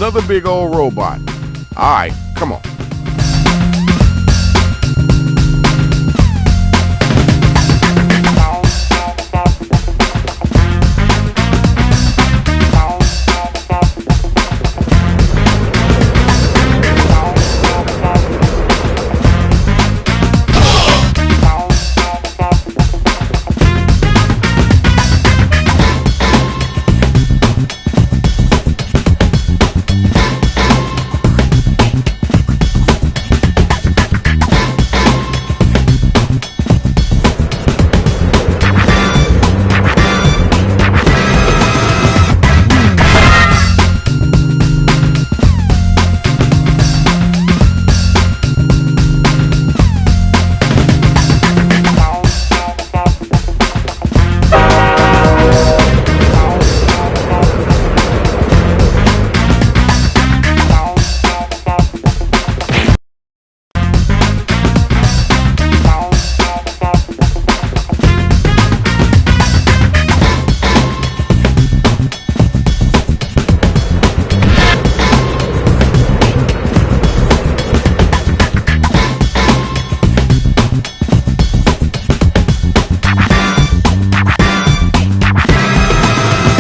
another big old robot. Alright, come on.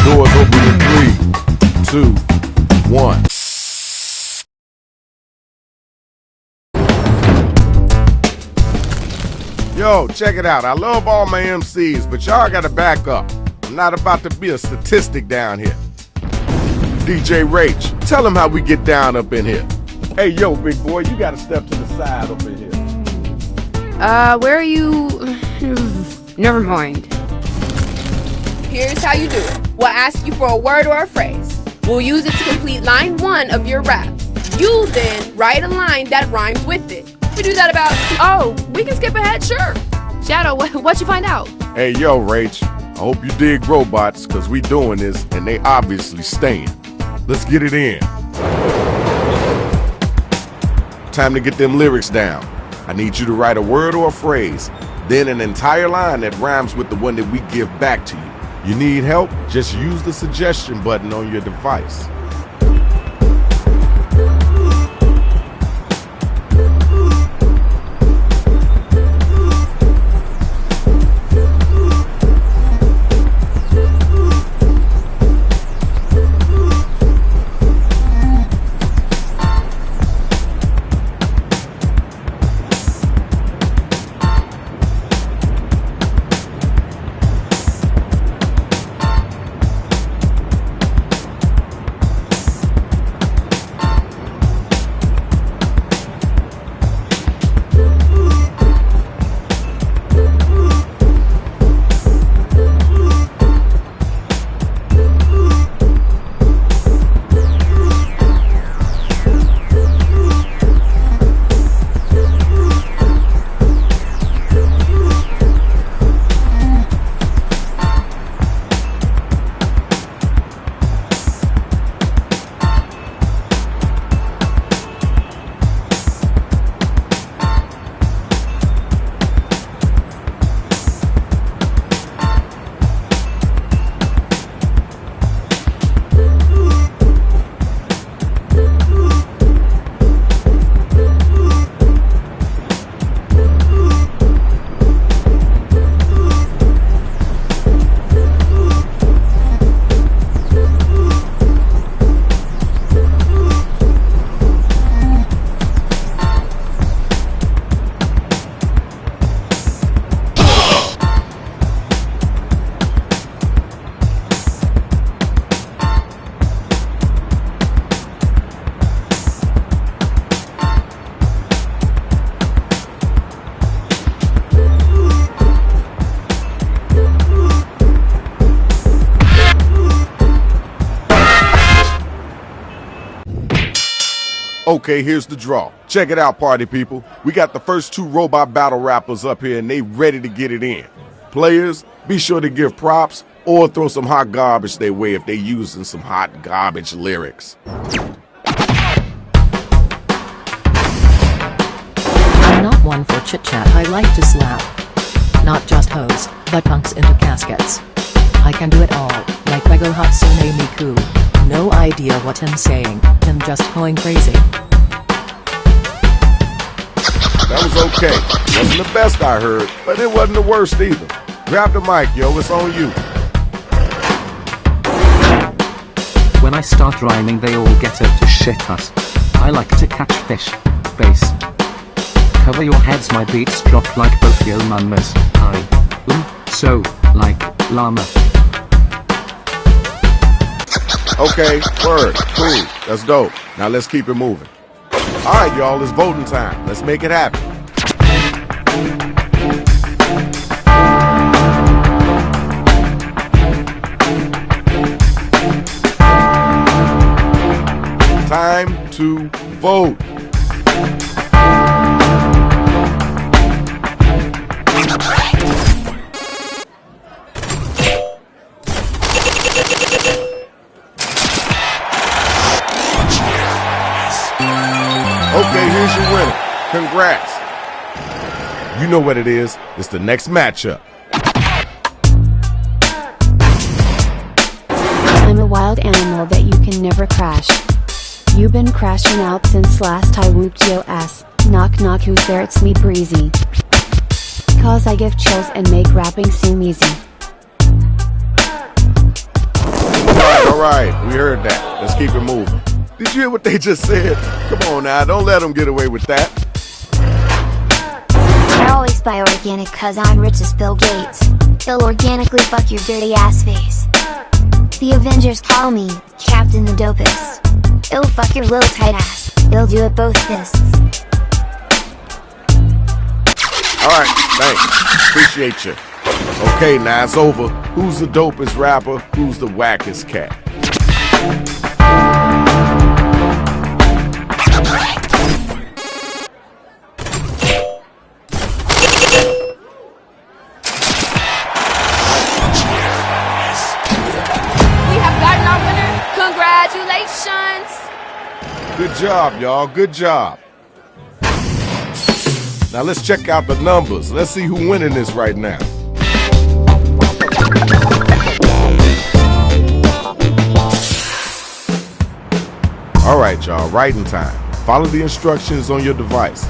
Doors open in 3, 2, 1. Yo, check it out. I love all my MCs, but y'all gotta back up. I'm not about to be a statistic down here. DJ Rach, tell them how we get down up in here. Hey, yo, big boy, you gotta step to the side up in here. Where are you? Never mind. Here's how you do it. We'll ask you for a word or a phrase. We'll use it to complete line 1 of your rap. You then write a line that rhymes with it. We do that about... Oh, we can skip ahead, sure. Shadow, what'd you find out? Hey, yo, Rach, I hope you dig robots, because we doing this, and they obviously staying. Let's get it in. Time to get them lyrics down. I need you to write a word or a phrase, then an entire line that rhymes with the one that we give back to you. You need help? Just use the suggestion button on your device. Okay, here's the draw. Check it out, party people. We got the first 2 robot battle rappers up here and they ready to get it in. Players, be sure to give props or throw some hot garbage their way if they using some hot garbage lyrics. I'm not one for chit-chat, I like to slap. Not just hoes, but punks into caskets. I can do it all, like Lego Hatsune Miku. no idea what I'm saying, I'm just going crazy. That was okay. Wasn't the best I heard, but it wasn't the worst either. Grab the mic, yo, it's on you. When I start rhyming they all get up to shit us. I like to catch fish. Bass. Cover your heads, my beats drop like both yo mamas. So, like, llama. Okay, word, cool, that's dope. Now let's keep it moving. All right, y'all, it's voting time. Let's make it happen. Time to vote. Okay, here's your winner. Congrats. You know what it is. It's the next matchup. I'm a wild animal that you can never crash. You've been crashing out since last I whooped yo ass. Knock knock, who's there? It's me, Breezy. Cause I give chills and make rapping seem easy. Alright, we heard that. Let's keep it moving. Did you hear what they just said? Come on now, don't let them get away with that. I always buy organic cause I'm rich as Bill Gates. They'll organically fuck your dirty ass face. The Avengers call me Captain the Dopest. It'll fuck your little tight ass. It'll do it both fists. Alright, thanks. Appreciate you. Okay, now it's over. Who's the dopest rapper? Who's the wackest cat? Congratulations! Good job, y'all. Good job. Now let's check out the numbers. Let's see who's winning this right now. All right, y'all. Writing time. Follow the instructions on your device.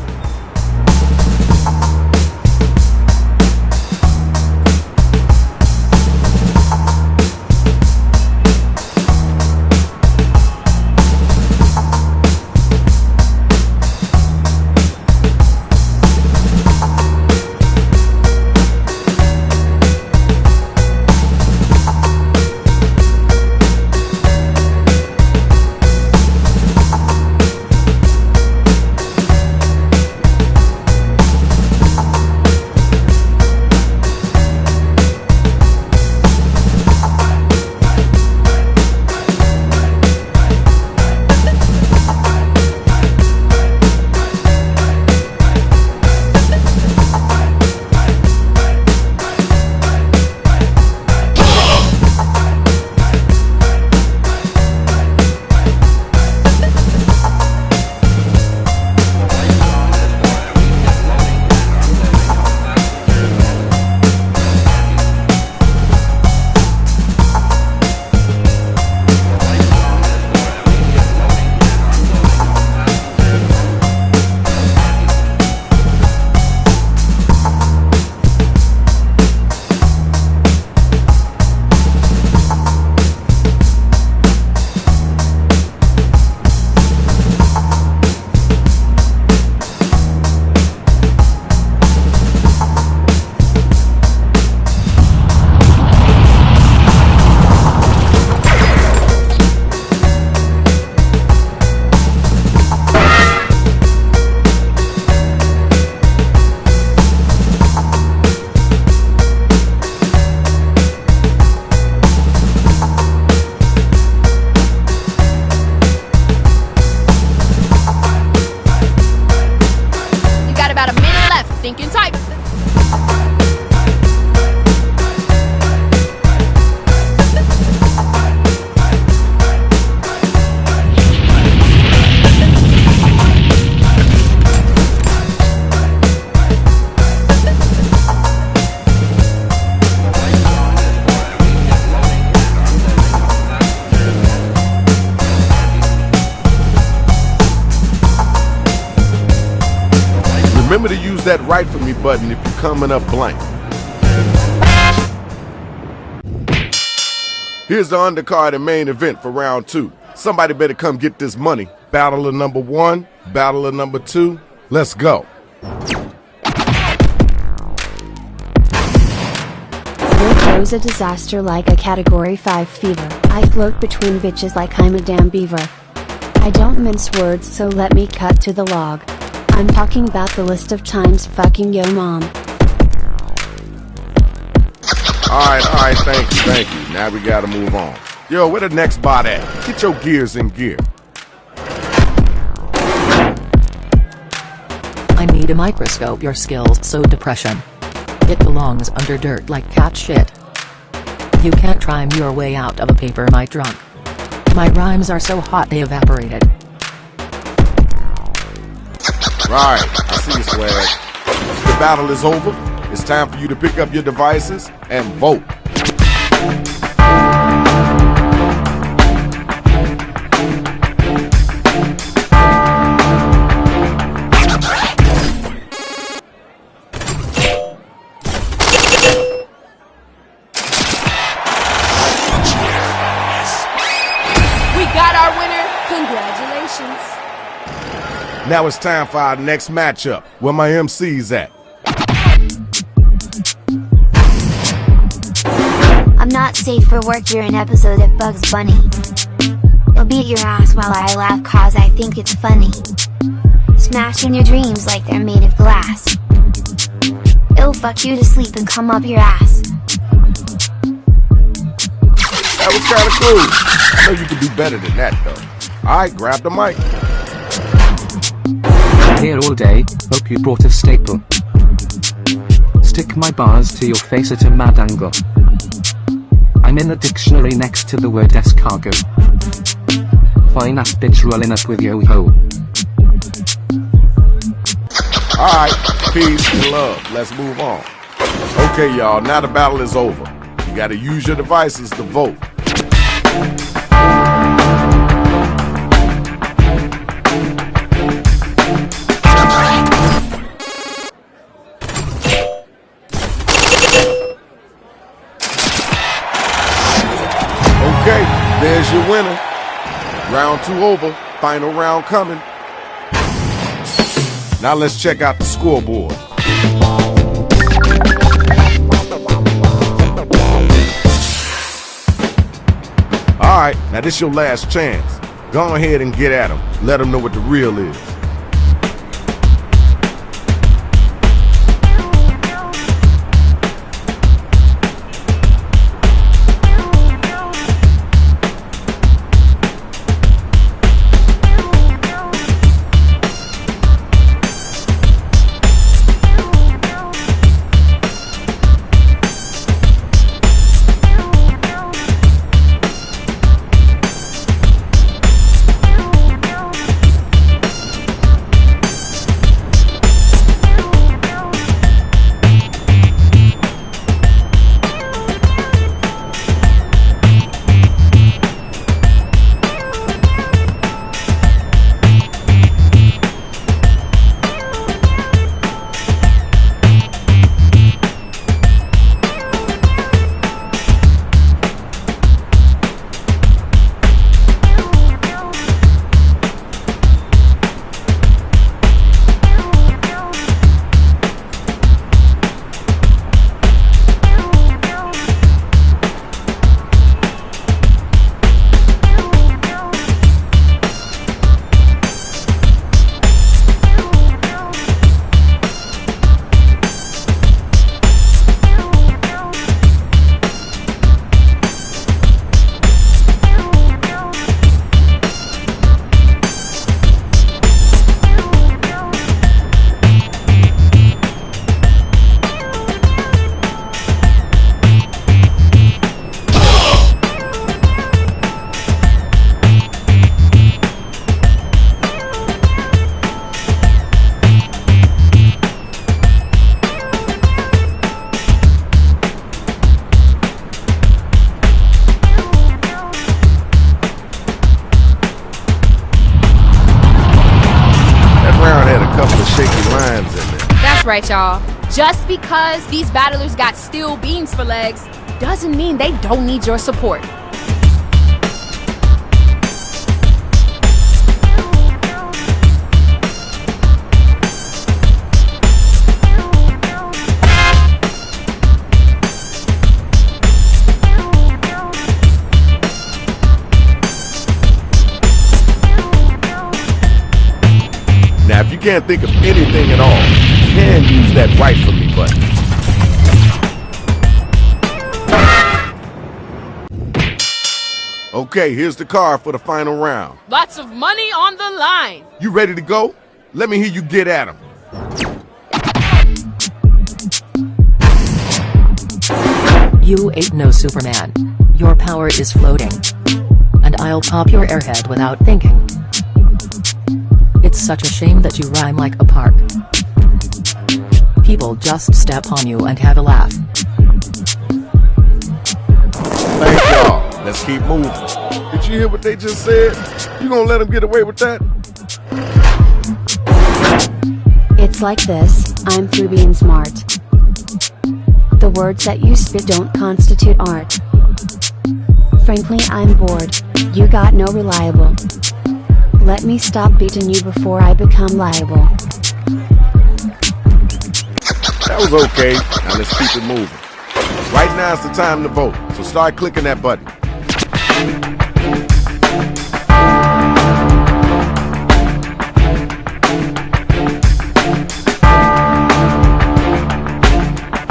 Remember to use that Write For Me button if you're coming up blank. Here's the undercard and main event for round 2. Somebody better come get this money. Battle of number 1, battle of number 2. Let's go. Your show's a disaster like a category 5 fever. I float between bitches like I'm a damn beaver. I don't mince words, so let me cut to the log. I'm talking about the list of times fucking yo mom. Alright, thank you. Now we gotta move on. Yo, where the next bot at? Get your gears in gear. I need a microscope your skills so depression. It belongs under dirt like cat shit. You can't rhyme your way out of a paper my drunk. My rhymes are so hot they evaporated. Right, I see you, Swag. The battle is over. It's time for you to pick up your devices and vote. We got our winner. Congratulations. Now it's time for our next matchup. Where my MC's at? I'm not safe for work during an episode of Bugs Bunny. I'll beat your ass while I laugh cause I think it's funny. Smashing your dreams like they're made of glass. It'll fuck you to sleep and come up your ass. That was kinda cool. I know you can do better than that though. Alright, grab the mic. Here all day, hope you brought a staple. Stick my bars to your face at a mad angle. I'm in the dictionary next to the word escargot. Fine ass bitch rolling up with yo-ho. Alright, peace and love. Let's move on. Okay, y'all, now the battle is over. You gotta use your devices to vote. Okay, there's your winner. Round 2 over, final round coming. Now let's check out the scoreboard. Alright, now this your last chance. Go ahead and get at them. Let them know what the real is. right, y'all. Just because these battlers got steel beams for legs doesn't mean they don't need your support. Now, if you can't think of anything at all, you can use that right for me button. Okay, here's the card for the final round. Lots of money on the line. You ready to go? Let me hear you get at him. You ain't no Superman. Your power is floating. And I'll pop your airhead without thinking. It's such a shame that you rhyme like a park. People just step on you and have a laugh. Thank y'all. Let's keep moving. Did you hear what they just said? You gonna let them get away with that? It's like this, I'm through being smart. The words that you spit don't constitute art. Frankly, I'm bored. You got no reliable. Let me stop beating you before I become liable. That was okay. Now let's keep it moving. Right now is the time to vote, so start clicking that button.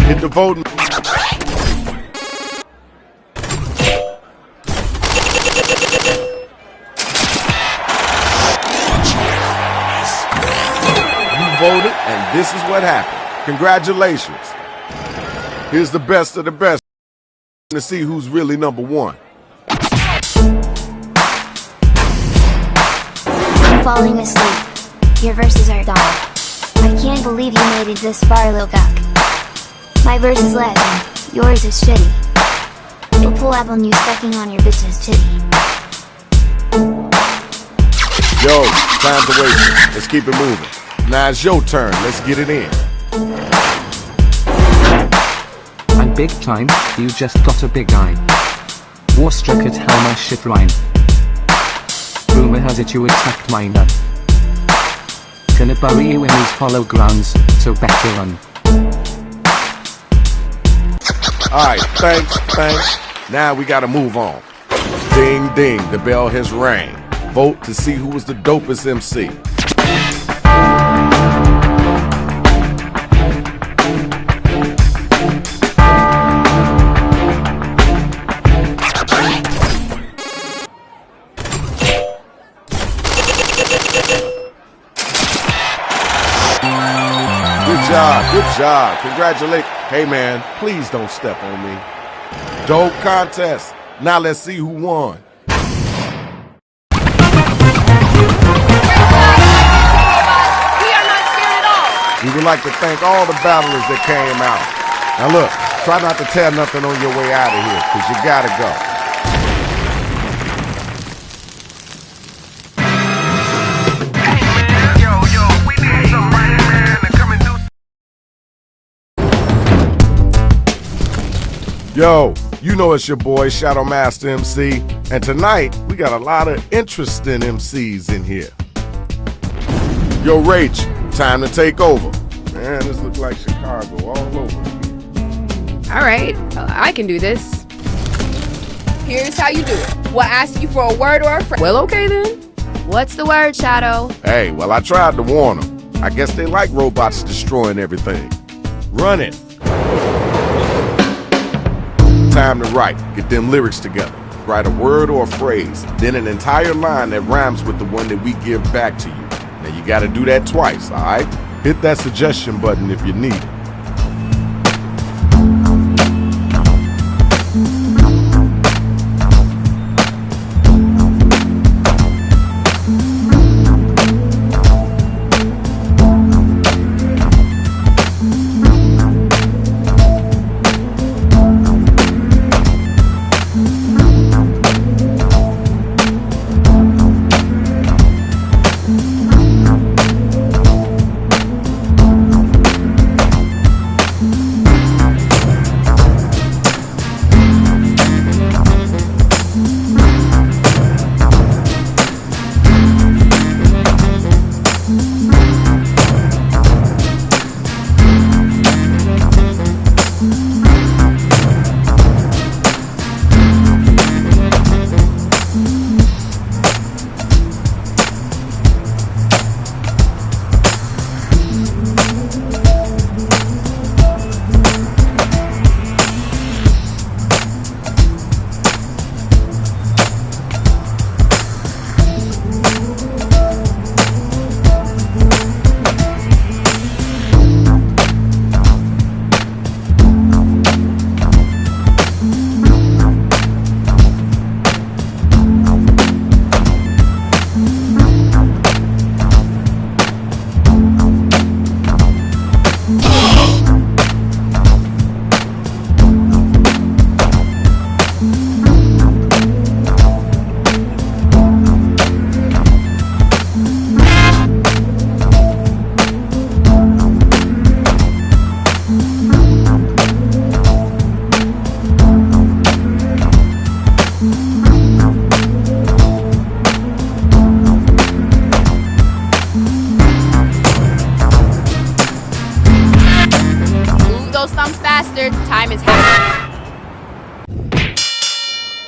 Hit the vote. Voted, and this is what happened. Congratulations. Here's the best of the best to see who's really number one. I'm falling asleep. Your verses are dull. I can't believe you made it this far, Lil Duck. My verse is legend, yours is shitty. You'll pull up on you sucking on your bitch's titty. Yo, time to wait. Let's keep it moving. Now it's your turn. Let's get it in. I'm big time, you just got a big eye. Warstruck at how my shit rhyme. Rumor has it you attacked my nut. Gonna bury you in these hollow grounds, so better run. Alright, thanks. Now we gotta move on. Ding ding, the bell has rang. Vote to see who was the dopest MC. Good job. Congratulations. Hey man, please don't step on me. Dope contest. Now let's see who won. We are not scared at all. We would like to thank all the battlers that came out. Now look, try not to tear nothing on your way out of here, because you gotta go. Yo, you know it's your boy, Shadow Master MC, and tonight we got a lot of interesting MCs in here. Yo, Rach, time to take over. Man, this looks like Chicago all over again. All right, I can do this. Here's how you do it. We'll ask you for a word or a phrase. Well, okay then. What's the word, Shadow? Hey, well, I tried to warn them. I guess they like robots destroying everything. Run it. Time to write. Get them lyrics together. Write a word or a phrase, then an entire line that rhymes with the one that we give back to you. Now you gotta do that twice, alright? Hit that suggestion button if you need it.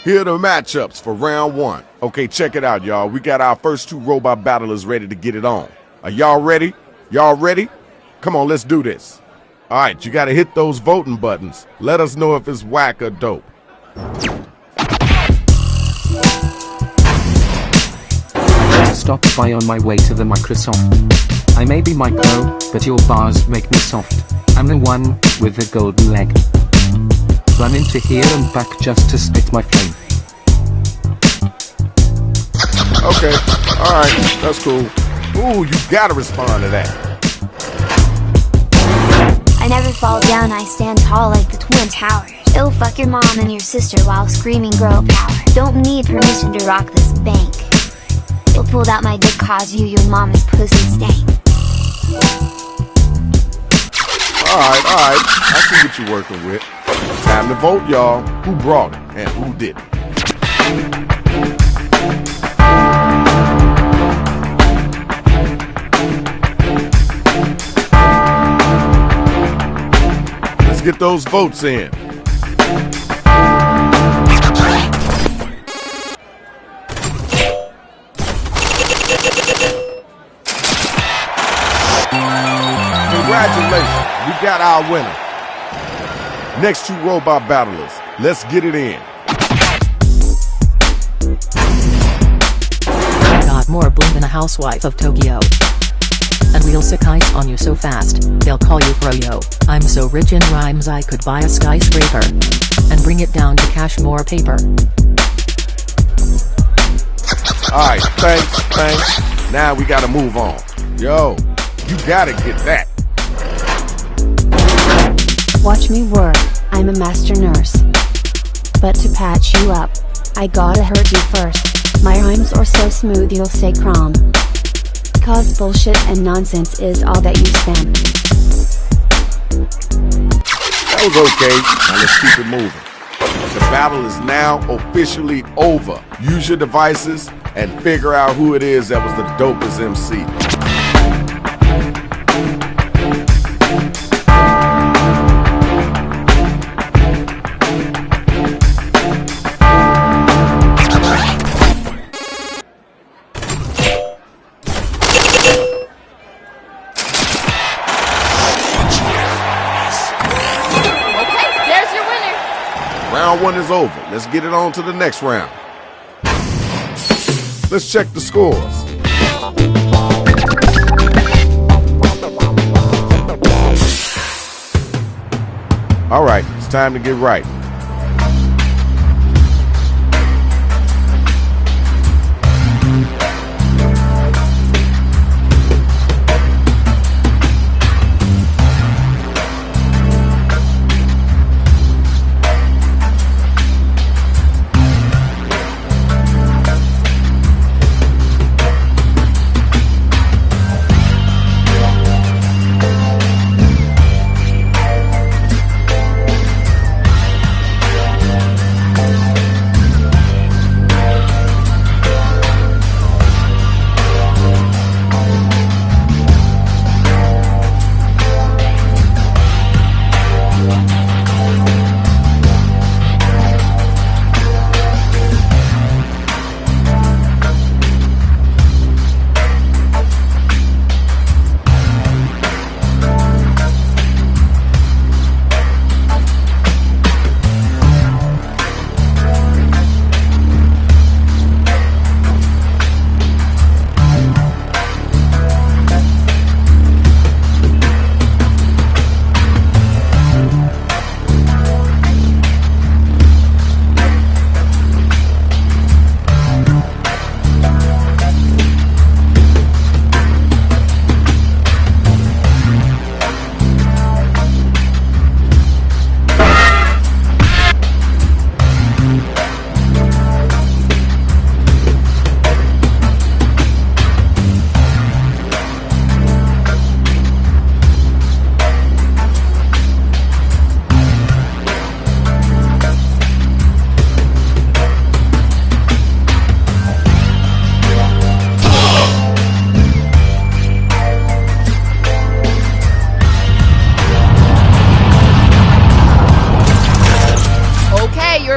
Here are the matchups for round one. Okay, check it out, y'all. We got our first two robot battlers ready to get it on. Are y'all ready? Y'all ready? Come on, let's do this. All right, you gotta hit those voting buttons. Let us know if it's whack or dope. Stop by on my way to the Microsoft. I may be micro, but your bars make me soft. I'm the one with the golden leg. Run into here and back just to spit my flame. Okay, all right, that's cool. Ooh, you gotta respond to that. I never fall down, I stand tall like the Twin Towers. It'll fuck your mom and your sister while screaming girl power. Don't need permission to rock this bank. You'll pull out my dick cause your mama's pussy stank. Alright, I see what you're working with. Time to vote, y'all. Who brought it and who didn't? Let's get those votes in. Congratulations, we got our winner. Next two robot battlers, let's get it in. I got more bling than a housewife of Tokyo. And we'll sick ice on you so fast, they'll call you Froyo. I'm so rich in rhymes I could buy a skyscraper. And bring it down to cash more paper. Alright, thanks. Now we gotta move on. Yo, you gotta get that. Watch me work, I'm a master nurse. But to patch you up, I gotta hurt you first. My rhymes are so smooth you'll say crom. Cause bullshit and nonsense is all that you spam. That was okay, now let's keep it moving. The battle is now officially over. Use your devices and figure out who it is that was the dopest MC. Round one is over. Let's get it on to the next round. Let's check the scores. All right, it's time to get right.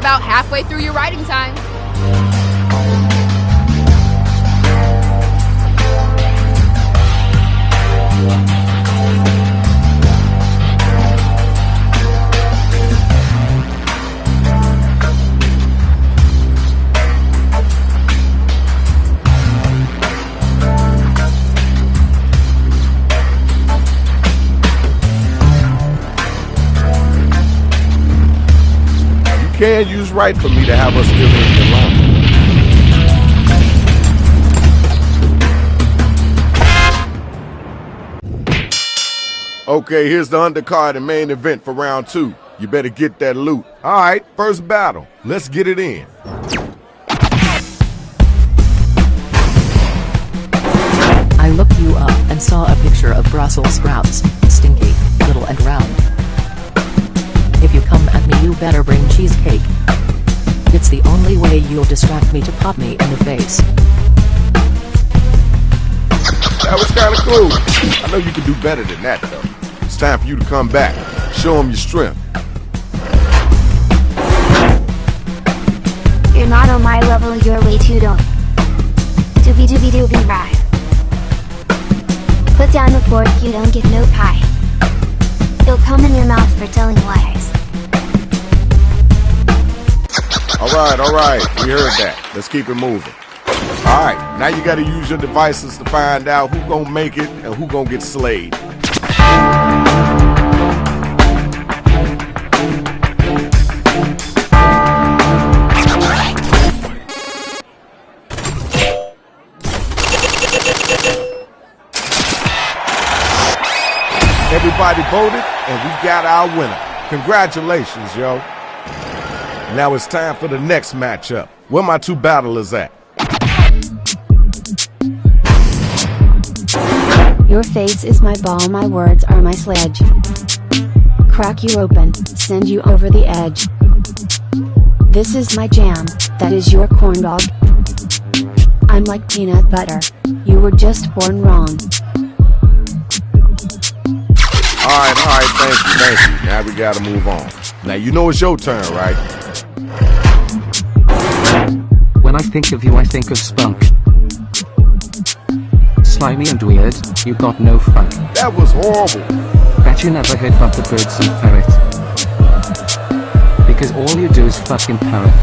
about halfway through your writing time. You can't use right for me to have us still in the line. Okay, here's the undercard and main event for round 2. You better get that loot. All right, first battle. Let's get it in. I looked you up and saw a picture of Brussels sprouts, stinky, little and round. If you come at me you better bring cheesecake. It's the only way you'll distract me to pop me in the face. That was kind of cool. I know you can do better than that, though. It's time for you to come back. Show them your strength. You're not on my level, you're way too dumb. Doobie doobie doobie ride. Put down the fork, you don't get no pie. It'll come in your mouth for telling lies. All right, we heard that. Let's keep it moving. All right, now you gotta use your devices to find out who gonna make it and who gonna get slayed. Everybody voted, and we got our winner. Congratulations, yo. Now it's time for the next matchup. Where my two battlers at? Your face is my ball, my words are my sledge. Crack you open, send you over the edge. This is my jam, that is your corn dog. I'm like peanut butter, you were just born wrong. All right, thank you. Now we gotta move on. Now you know it's your turn, right? When I think of you I think of spunk. Slimy and weird, you got no fun. That was horrible. Bet you never heard about the birds and ferret. Because all you do is fucking parrot.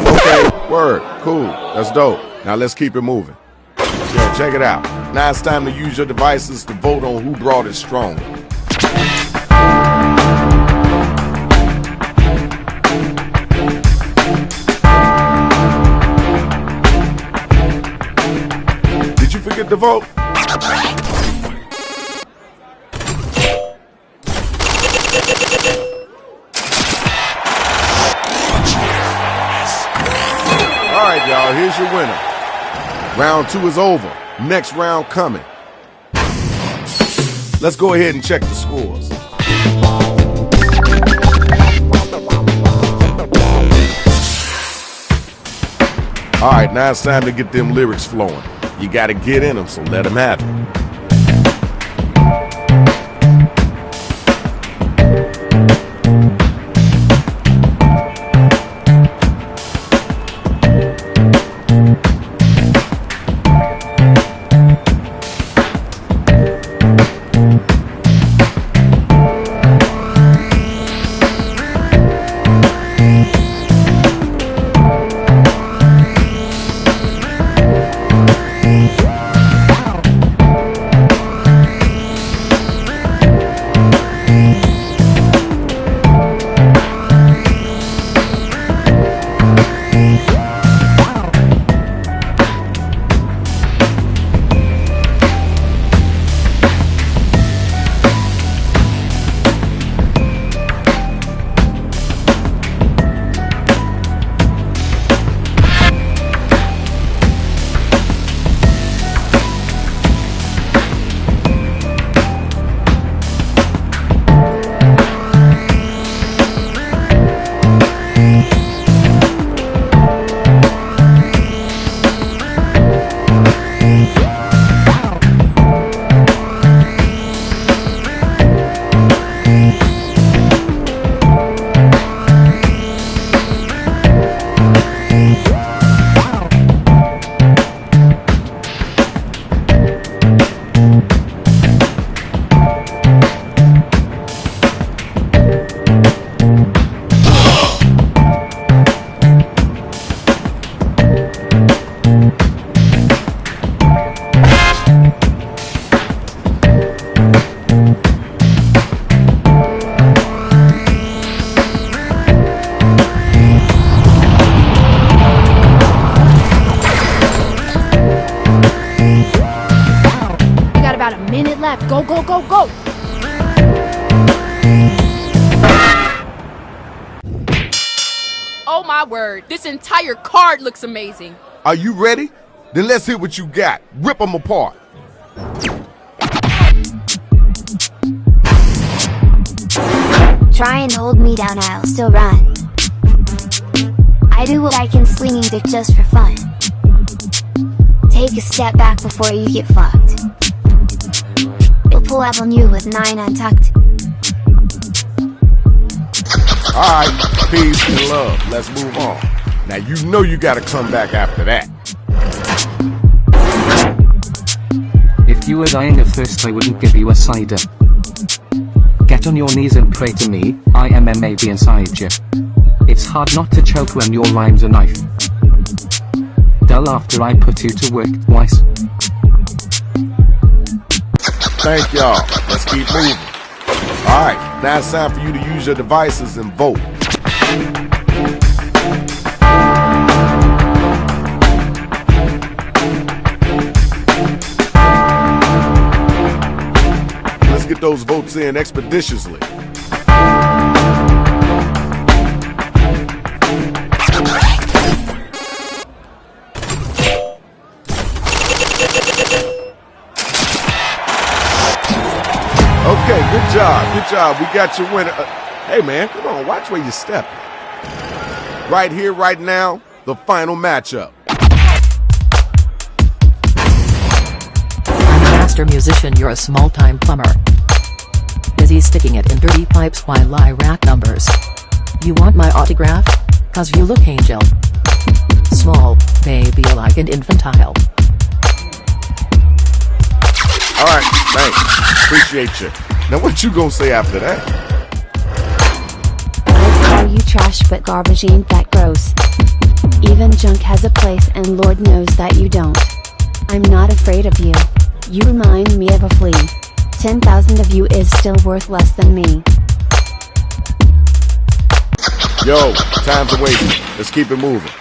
Okay, word, cool, that's dope. Now let's keep it moving. Yeah, check it out. Now it's time to use your devices to vote on who brought it stronger. Did you forget to vote? All right, y'all, here's your winner. Round 2 is over. Next round coming. Let's go ahead and check the scores. All right, now it's time to get them lyrics flowing. You gotta get in them, so let them have it. left. Go, go, go, go. Oh my word, this entire card looks amazing. Are you ready? Then let's hear what you got. Rip them apart. Try and hold me down, I'll still run. I do what I can, slinging dick just for fun. Take a step back before you get fucked. It'll pull up on you with 9 untucked. Alright, peace and love. Let's move on. Now you know you gotta come back after that. If you were dying of thirst, I wouldn't give you a cider. Get on your knees and pray to me, I am maybe inside you. It's hard not to choke when your rhyme's a knife. Dull after I put you to work twice. Thank y'all. Let's keep moving. Alright, now it's time for you to use your devices and vote. Let's get those votes in expeditiously. Okay, good job, good job. We got your winner. Hey man, come on, watch where you step. Right here, right now, the final matchup. I'm a master musician, you're a small-time plumber. Busy sticking it in dirty pipes while I rack numbers. You want my autograph? 'Cause you look angel. Small, baby-like and infantile. Alright, thanks. Appreciate you. Now what you gonna say after that? I call you trash, but garbage ain't that gross. Even junk has a place, and Lord knows that you don't. I'm not afraid of you. You remind me of a flea. 10,000 of you is still worth less than me. Yo, time's a wasting. Let's keep it moving.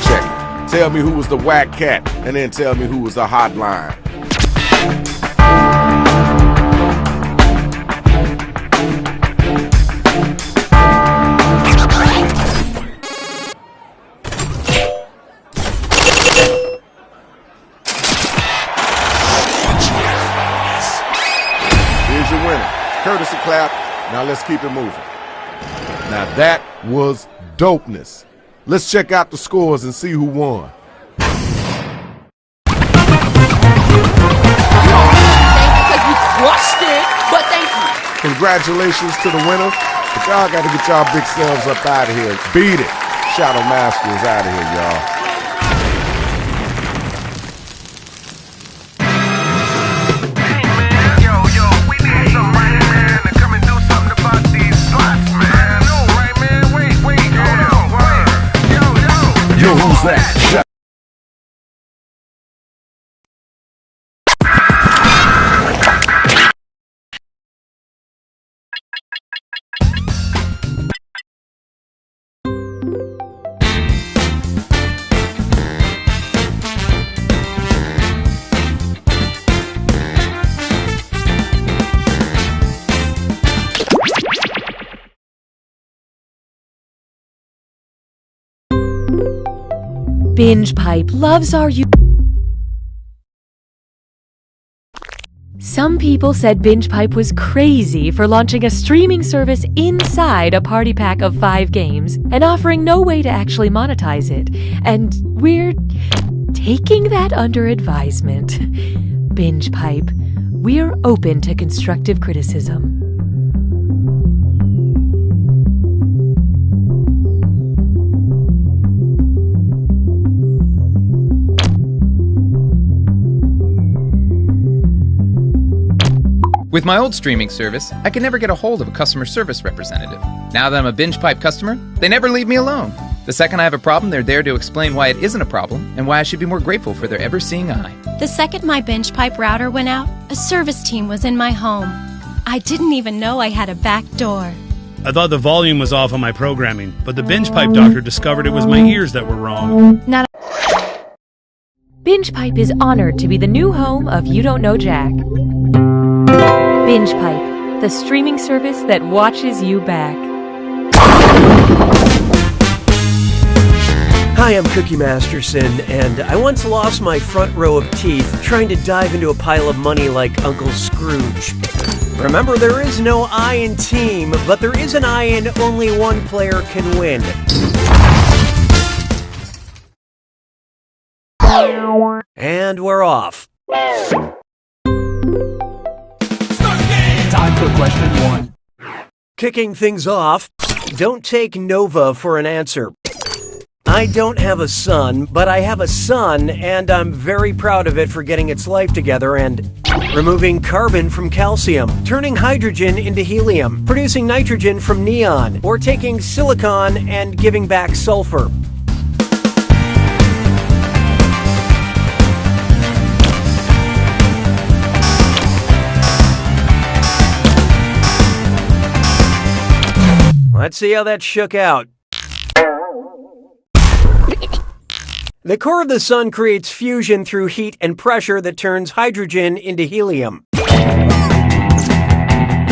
Check. Tell me who was the whack cat, and then tell me who was the hotline. Here's your winner. Courtesy clap. Now let's keep it moving. Now that was dopeness. Let's check out the scores and see who won. Because you crushed it, but thank you. Congratulations to the winner. But y'all got to get y'all big selves up out of here. Beat it. Shadow Master is out of here, y'all. Yo, who's that? Binge Pipe loves our Some people said Binge Pipe was crazy for launching a streaming service inside a party pack of 5 games and offering no way to actually monetize it. And we're taking that under advisement. Binge Pipe, we're open to constructive criticism. With my old streaming service, I could never get a hold of a customer service representative. Now that I'm a Binge Pipe customer, they never leave me alone. The second I have a problem, they're there to explain why it isn't a problem and why I should be more grateful for their ever-seeing eye. The second my Binge Pipe router went out, a service team was in my home. I didn't even know I had a back door. I thought the volume was off on my programming, but the Binge Pipe doctor discovered it was my ears that were wrong. Binge Pipe is honored to be the new home of You Don't Know Jack. Binge Pipe, the streaming service that watches you back. Hi, I'm Cookie Masterson, and I once lost my front row of teeth trying to dive into a pile of money like Uncle Scrooge. Remember, there is no I in team, but there is an I in only one player can win. And we're off. Time for question 1. Kicking things off, don't take Nova for an answer. I don't have a son, but I have a son, and I'm very proud of it for getting its life together and removing carbon from calcium, turning hydrogen into helium, producing nitrogen from neon, or taking silicon and giving back sulfur. Let's see how that shook out. The core of the sun creates fusion through heat and pressure that turns hydrogen into helium.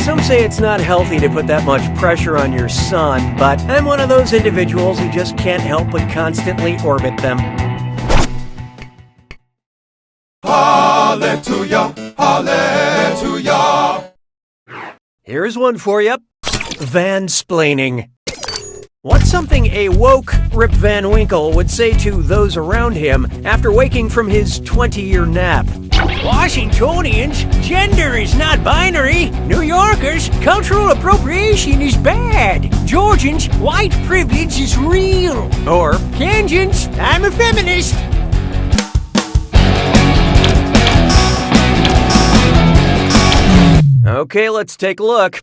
Some say it's not healthy to put that much pressure on your sun, but I'm one of those individuals who just can't help but constantly orbit them. Hallelujah, hallelujah. Here's one for you. Vansplaining. What's something a woke Rip Van Winkle would say to those around him after waking from his 20-year nap? Washingtonians, gender is not binary. New Yorkers, cultural appropriation is bad. Georgians, white privilege is real. Or, Kansans, I'm a feminist. Okay, let's take a look.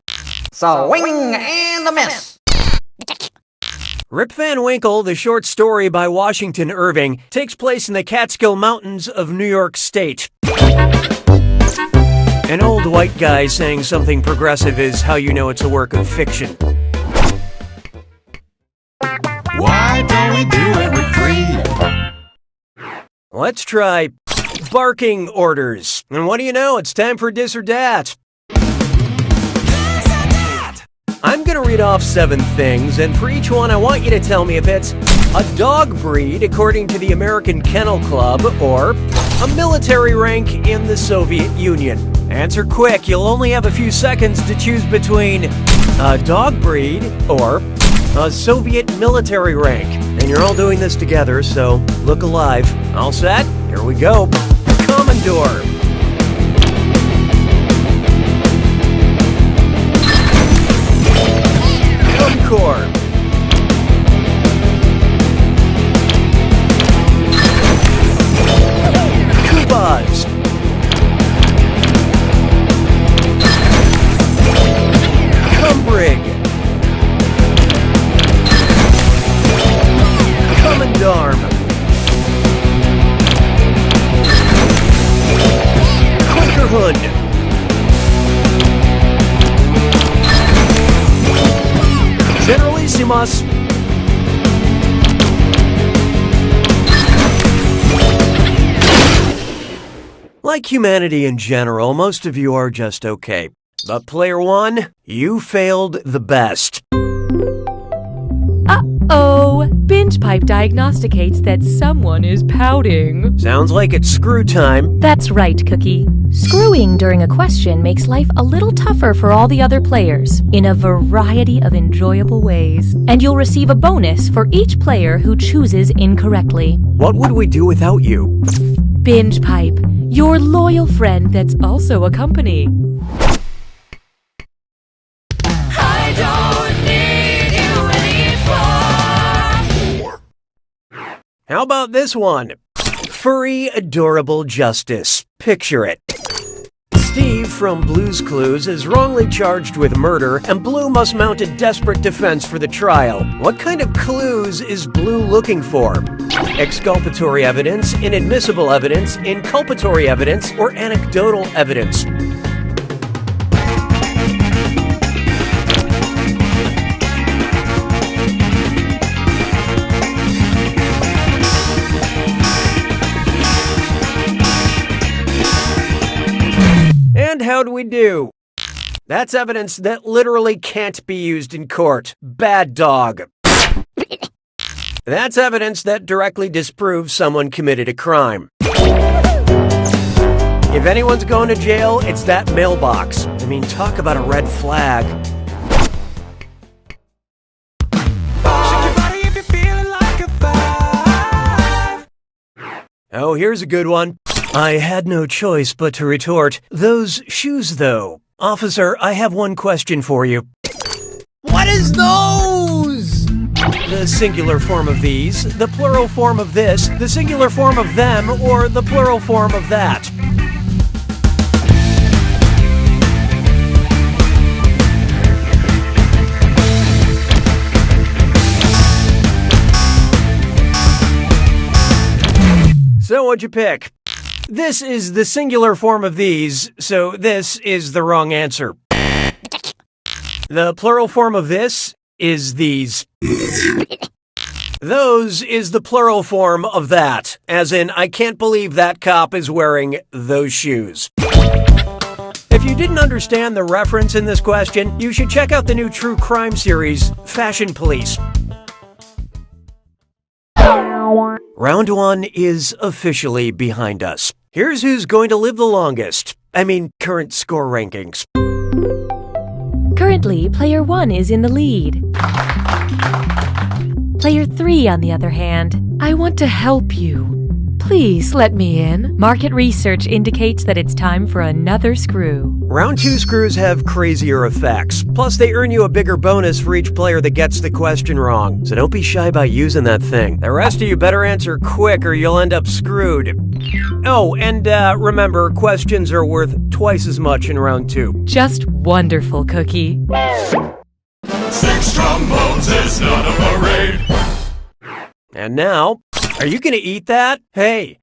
Swing and a miss. Rip Van Winkle, the short story by Washington Irving, takes place in the Catskill Mountains of New York State. An old white guy saying something progressive is how you know it's a work of fiction. Why don't we do it with cream? Let's try barking orders. And what do you know? It's time for Dis or Dat. I'm going to read off 7 things, and for each one I want you to tell me if it's a dog breed according to the American Kennel Club or a military rank in the Soviet Union. Answer quick, you'll only have a few seconds to choose between a dog breed or a Soviet military rank. And you're all doing this together, so look alive. All set? Here we go. Commodore. Core. Kubas. Cumbrig. Commandarm. Quakerhood. Generalissimus. Like humanity in general, most of you are just okay. But player 1, you failed the best. Uh-oh! Binge Pipe diagnosticates that someone is pouting. Sounds like it's screw time. That's right, Cookie. Screwing during a question makes life a little tougher for all the other players in a variety of enjoyable ways. And you'll receive a bonus for each player who chooses incorrectly. What would we do without you? Binge Pipe, your loyal friend that's also a company. I don't need you anymore. How about this one? Furry, adorable justice. Picture it. Steve from Blue's Clues is wrongly charged with murder, and Blue must mount a desperate defense for the trial. What kind of clues is Blue looking for? Exculpatory evidence, inadmissible evidence, inculpatory evidence, or anecdotal evidence? And how'd we do? That's evidence that literally can't be used in court. Bad dog. That's evidence that directly disproves someone committed a crime. If anyone's going to jail, it's that mailbox. I mean, talk about a red flag. Oh, here's a good one. I had no choice but to retort, "Those shoes, though." Officer, I have one question for you. What is those? The singular form of these, the plural form of this, the singular form of them, or the plural form of that? So what'd you pick? This is the singular form of these, so this is the wrong answer. The plural form of this is these. Those is the plural form of that, as in, I can't believe that cop is wearing those shoes. If you didn't understand the reference in this question, you should check out the new true crime series, Fashion Police. Round 1 is officially behind us. Here's who's going to live the longest. I mean, current score rankings. Currently, player 1 is in the lead. Player 3, on the other hand, I want to help you. Please let me in. Market research indicates that it's time for another screw. Round 2 screws have crazier effects. Plus, they earn you a bigger bonus for each player that gets the question wrong. So don't be shy about using that thing. The rest of you better answer quick or you'll end up screwed. Oh, and remember, questions are worth twice as much in round 2. Just wonderful, Cookie. 6 trombones is not a parade. And now, are you gonna eat that? Hey,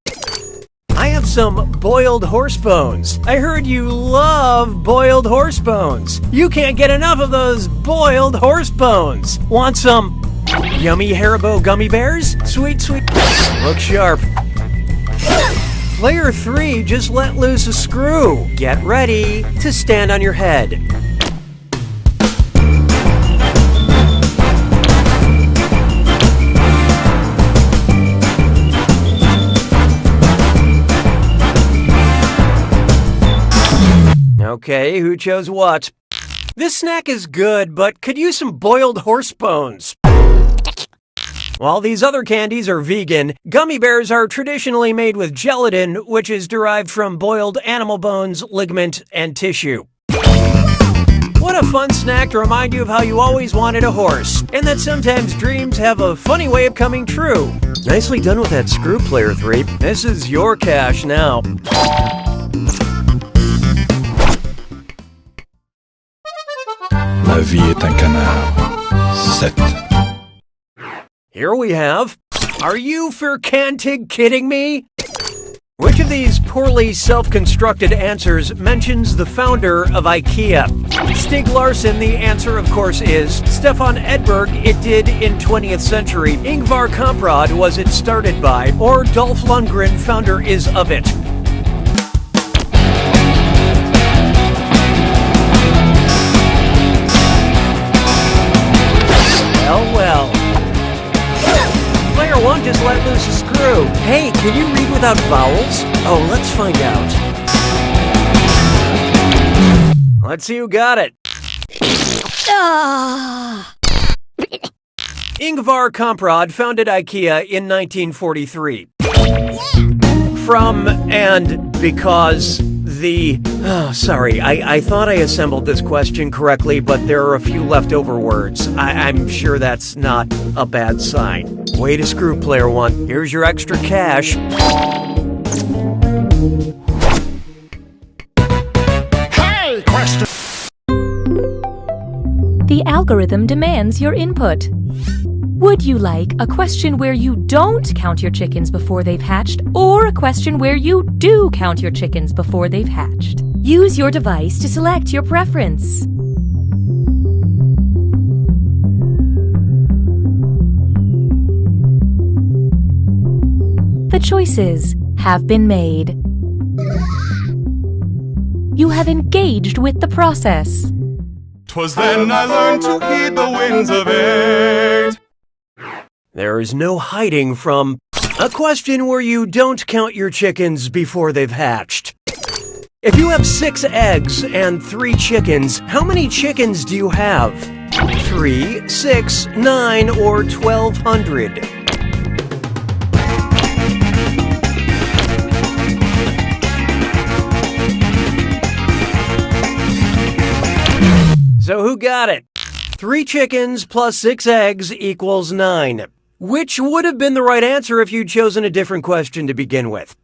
I have some boiled horse bones. I heard you love boiled horse bones. You can't get enough of those boiled horse bones. Want some yummy Haribo gummy bears? Sweet, sweet. Look sharp. Player 3 just let loose a screw. Get ready to stand on your head. Okay, who chose what? This snack is good, but could use some boiled horse bones. While these other candies are vegan, gummy bears are traditionally made with gelatin, which is derived from boiled animal bones, ligament, and tissue. What a fun snack to remind you of how you always wanted a horse, and that sometimes dreams have a funny way of coming true. Nicely done with that screw, player 3. This is your cash now. La vie est un canard. 7. Here we have, are you Ferkantig kidding me? Which of these poorly self-constructed answers mentions the founder of IKEA? Stig Larsson, the answer of course is. Stefan Edberg, it did in 20th century. Ingvar Kamprad was it started by. Or Dolph Lundgren, founder is of it. Well. Player 1 just let loose a screw. Hey, can you read without vowels? Oh, let's find out. Let's see who got it. Ingvar Kamprad founded IKEA in 1943. From and because the... Oh, sorry, I thought I assembled this question correctly, but there are a few leftover words. I'm sure that's not a bad sign. Way to screw, player 1. Here's your extra cash. Hey, question. The algorithm demands your input. Would you like a question where you don't count your chickens before they've hatched, or a question where you do count your chickens before they've hatched? Use your device to select your preference. The choices have been made. You have engaged with the process. 'Twas then I learned to heed the winds of eight. There is no hiding from a question where you don't count your chickens before they've hatched. If you have 6 eggs and 3 chickens, how many chickens do you have? 3, 6, 9, or 1,200? So who got it? 3 chickens plus 6 eggs equals 9. Which would have been the right answer if you'd chosen a different question to begin with.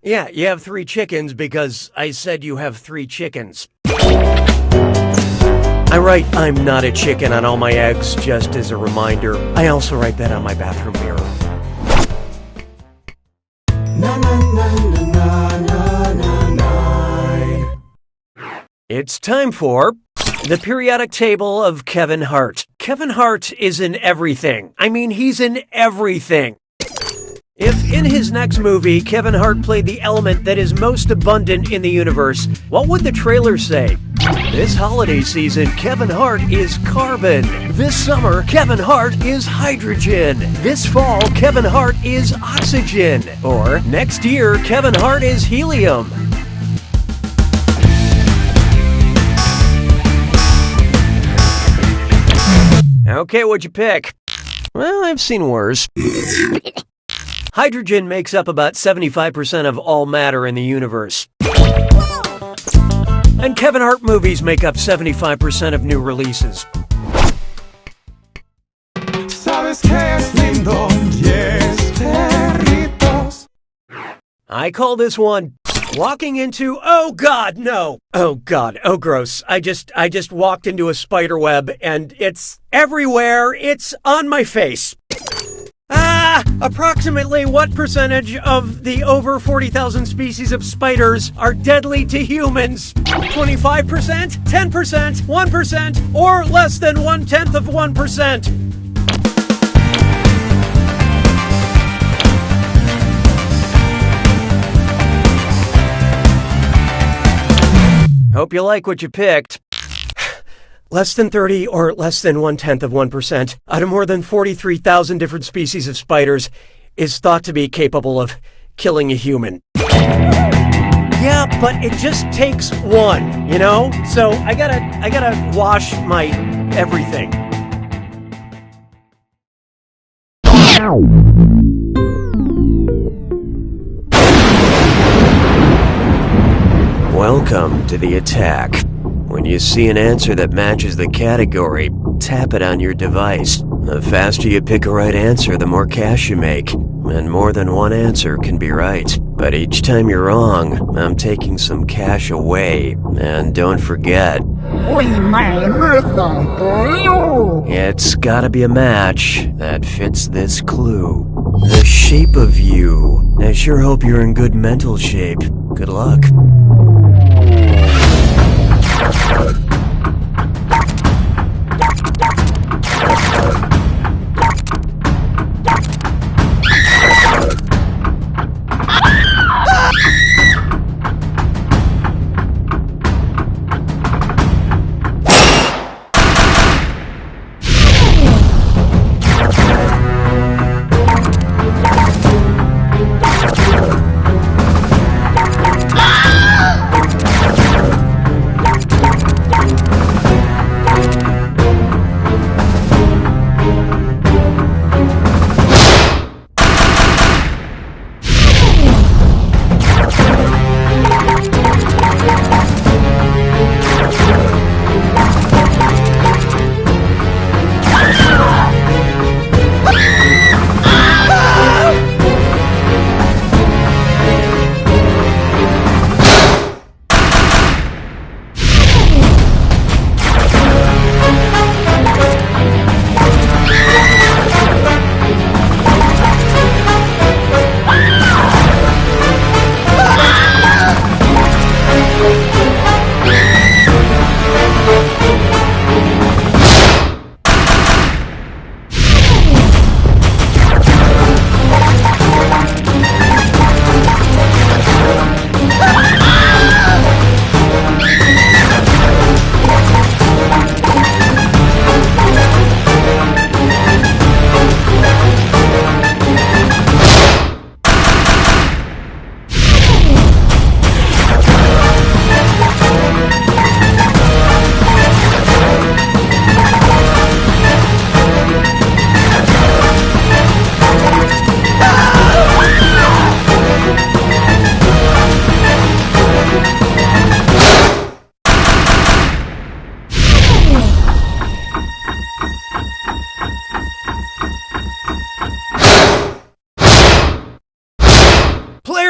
Yeah, you have 3 chickens because I said you have 3 chickens. I write I'm not a chicken on all my eggs just as a reminder. I also write that on my bathroom mirror. It's time for the periodic table of Kevin Hart. Kevin Hart is in everything. I mean, he's in everything. If in his next movie, Kevin Hart played the element that is most abundant in the universe, what would the trailer say? This holiday season, Kevin Hart is carbon. This summer, Kevin Hart is hydrogen. This fall, Kevin Hart is oxygen. Or next year, Kevin Hart is helium. Okay, what'd you pick? Well, I've seen worse. Hydrogen makes up about 75% of all matter in the universe. And Kevin Hart movies make up 75% of new releases. Sabes que es lindo, yes, perritos. I call this one walking into, oh God, no. Oh God, oh gross. I just walked into a spider web and it's everywhere. It's on my face. Approximately what percentage of the over 40,000 species of spiders are deadly to humans? 25%? 10%? 1%? Or less than 1/10 of 1%? Hope you like what you picked. Less than 30 or less than 1/10 of 1% out of more than 43,000 different species of spiders is thought to be capable of killing a human. Yeah, but it just takes one, you know? So I gotta wash my everything. Welcome to the attack. When you see an answer that matches the category, tap it on your device. The faster you pick a right answer, the more cash you make. And more than one answer can be right. But each time you're wrong, I'm taking some cash away. And don't forget, it's gotta be a match that fits this clue. The shape of you. I sure hope you're in good mental shape. Good luck.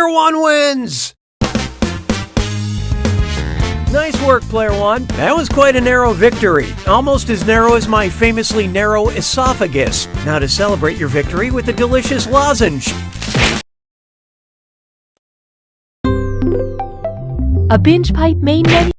Player One wins! Nice work, Player One. That was quite a narrow victory. Almost as narrow as my famously narrow esophagus. Now to celebrate your victory with a delicious lozenge. A binge pipe main menu.